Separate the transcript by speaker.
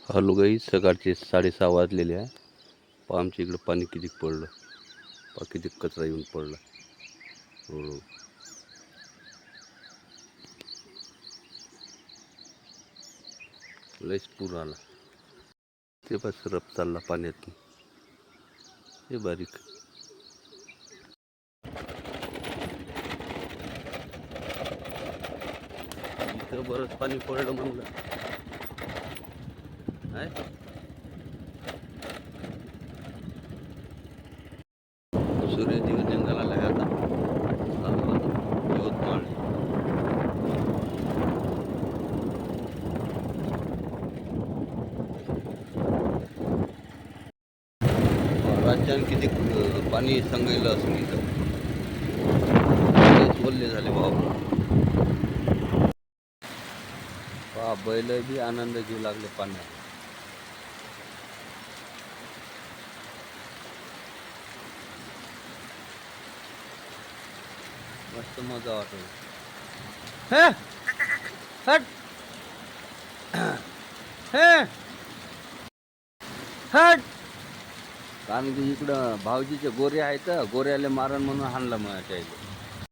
Speaker 1: Hello गाई, सकाळचे 6:30 वाजलेले आहे. पहा आमच्या इकडं पाणी किती पडलं. पहा किती कचरा येऊन पडला. हो, लयच पूर आला. ते बस सरप चालला पाण्यात. हे बारीक इथं बरंच पाणी पडलं म्हणलं. सूर्यदेव जंगलाला आहे आता. यवतमाळ राज्यात किती पाणी सांगायला असेल इथं. बोलले झाले भाऊ. पहा बैल बी आनंद घेऊ लागले पाण्यात. मस्त मजा वाटत. कारण की इकडं भाऊजीचे गोरे आहेत, गोऱ्याले मारण म्हणून हाणला मग त्याला.